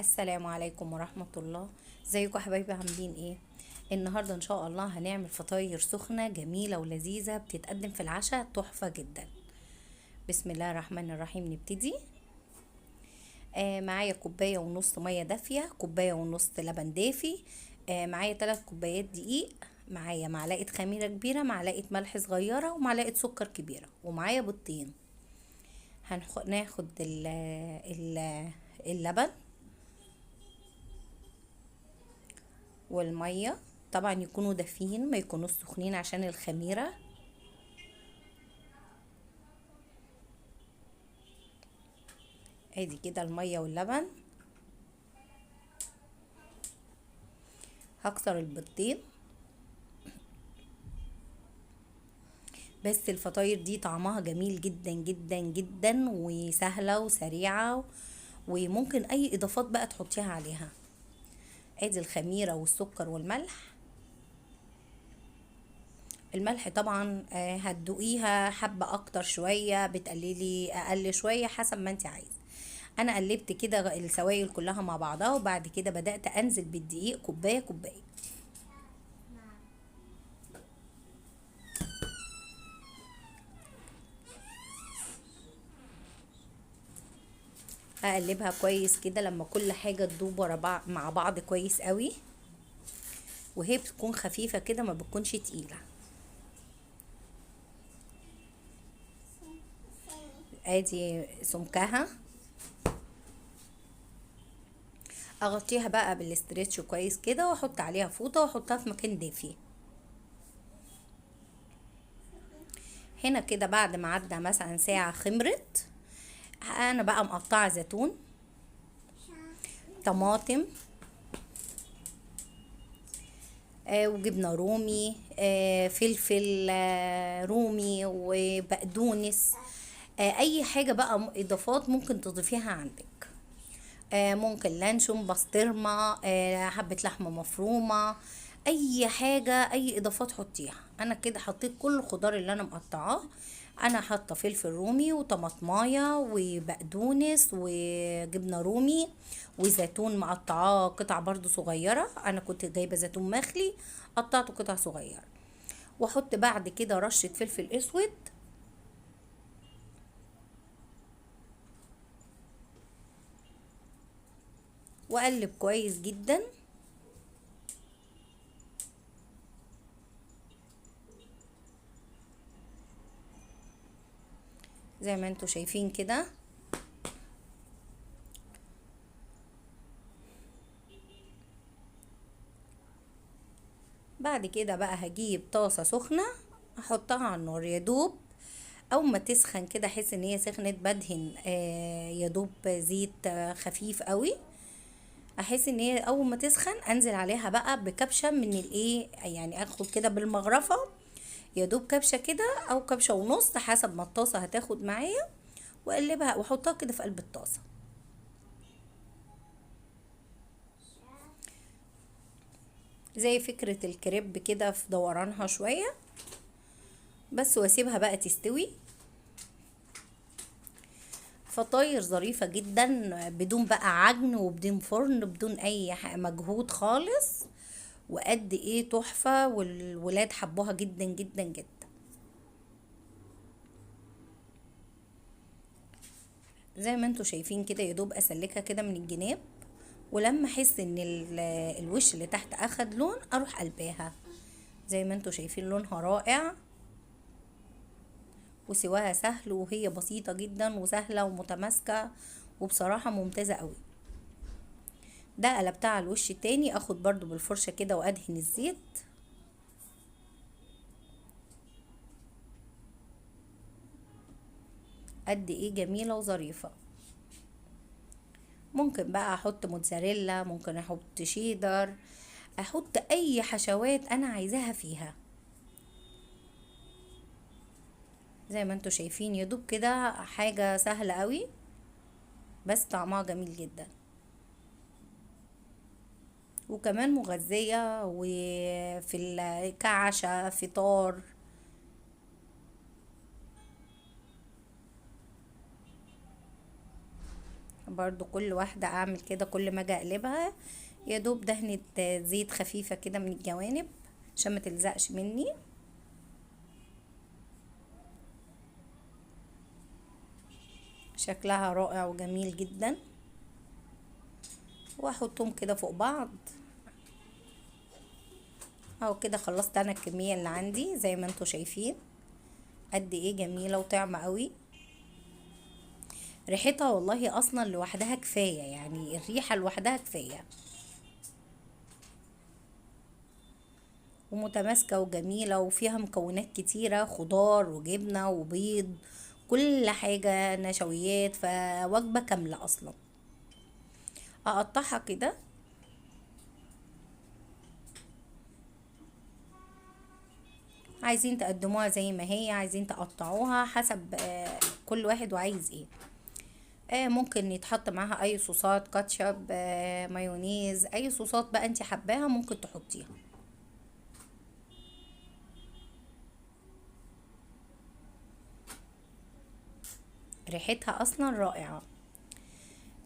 السلام عليكم ورحمة الله. ازيكم يا حبايبي، عاملين ايه؟ النهاردة ان شاء الله هنعمل فطاير سخنة جميلة ولذيذة بتتقدم في العشاء تحفة جدا. بسم الله الرحمن الرحيم، نبتدي. معايا كوباية ونص مية دافية، كوباية ونص لبن دافي، معايا 3 كوبايات دقيق، معايا معلقة خميرة كبيرة، معلقة ملح صغيرة، ومعلقة سكر كبيرة، ومعايا بيضتين. ناخد اللبن والميه، طبعا يكونوا دافيين ما يكونوش سخنين عشان الخميره. ادي كده الميه واللبن. هكسر البيضتين. بس الفطاير دي طعمها جميل جدا جدا جدا، وسهله وسريعه، وممكن اي اضافات بقى تحطيها عليها. ادي الخميره والسكر والملح. الملح طبعا هتدوقيها حبة اكتر شوية، بتقللي اقل شوية حسب ما انت عايزة. انا قلبت كده السوائل كلها مع بعضها، وبعد كده بدأت انزل بالدقيق كوباية كوباية. اقلبها كويس كده لما كل حاجة تدوب ورا بعض مع بعض كويس قوي، وهي بتكون خفيفة كده ما بتكونش تقيلة. ادي سمكها. اغطيها بقى بالاسترتش كويس كده، واحط عليها فوطة واحطها في مكان دافي. هنا كده بعد ما عدى مثلا ساعة خمرت. انا بقى مقطعة زيتون، طماطم، وجبنة رومي، فلفل رومي، وبقدونس. اي حاجة بقى اضافات ممكن تضيفيها عندك. ممكن لانشون، بسطرمة، حبة لحمة مفرومة، اي حاجة، اي اضافات حطيها. انا كده حطيت كل الخضار اللي انا مقطعاه. انا حاطه فلفل رومي وطماطمايه وبقدونس وجبنه رومي وزيتون مقطعاه قطع برضو صغيره. انا كنت جايبه زيتون مخلي، قطعته قطع صغيره. واحط بعد كده رشه فلفل اسود، واقلب كويس جدا زي ما انتوا شايفين كده. بعد كده بقى هجيب طاسة سخنة، احطها على النار يا دوب اول ما تسخن كده، احس ان هي سخنت، بدهن يا دوب زيت خفيف قوي. احس ان هي اول ما تسخن انزل عليها بقى بكبشة من الايه، يعني ادخل كده بالمغرفة يا دوب كبشة كده او كبشة ونص حسب ما الطاسة هتاخد معايا، واقلبها واحطها كده في قلب الطاسة زي فكرة الكريب كده في دورانها شوية بس، واسيبها بقى تستوي. فطاير ظريفة جدا بدون بقى عجن، وبدون فرن، بدون اي مجهود خالص، وقد ايه تحفة، والولاد حبوها جدا جدا جدا. زي ما انتوا شايفين كده يا دوب اسلكها كده من الجناب، ولما احس ان الوش اللي تحت اخد لون اروح قلباها. زي ما انتوا شايفين لونها رائع، وسواها سهل، وهي بسيطة جدا وسهلة ومتماسكة، وبصراحة ممتازة قوي. ده قلبتها على الوش التاني، اخد برضو بالفرشة كده وادهن الزيت. قد ايه جميلة وظريفة. ممكن بقى احط موتزاريلا، ممكن احط شيدر، احط اي حشوات انا عايزاها فيها. زي ما انتوا شايفين يا دوب كده حاجة سهلة قوي، بس طعمها جميل جدا، وكمان مغذية، وفي كعشاء فطار. برضو كل واحدة اعمل كده، كل ما اجي اقلبها يا دوب دهنة زيت خفيفة كده من الجوانب عشان ما تلزقش مني. شكلها رائع وجميل جدا. واحطهم كده فوق بعض اهو كده. خلصت انا الكمية اللي عندي زي ما انتوا شايفين قد ايه جميلة وطعمة قوي. ريحتها والله اصلا لوحدها كفاية، يعني الريحة لوحدها كفاية، ومتماسكة وجميلة وفيها مكونات كتيرة، خضار وجبنة وبيض، كل حاجة نشويات، فوجبة كاملة اصلا. اقطعها كده. عايزين تقدموها زي ما هي، عايزين تقطعوها حسب كل واحد وعايز ايه. ممكن يتحط معاها اي صوصات، كاتشب، مايونيز، اي صوصات بقى انت حباها ممكن تحطيها. ريحتها اصلا رائعة.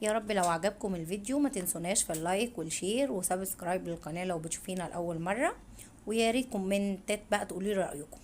يا رب لو عجبكم الفيديو ما تنسوناش في اللايك والشير وسبسكرايب للقناة لو بتشوفينا لأول مرة، ويا ريت كومنتات بقى تقولي رأيكم.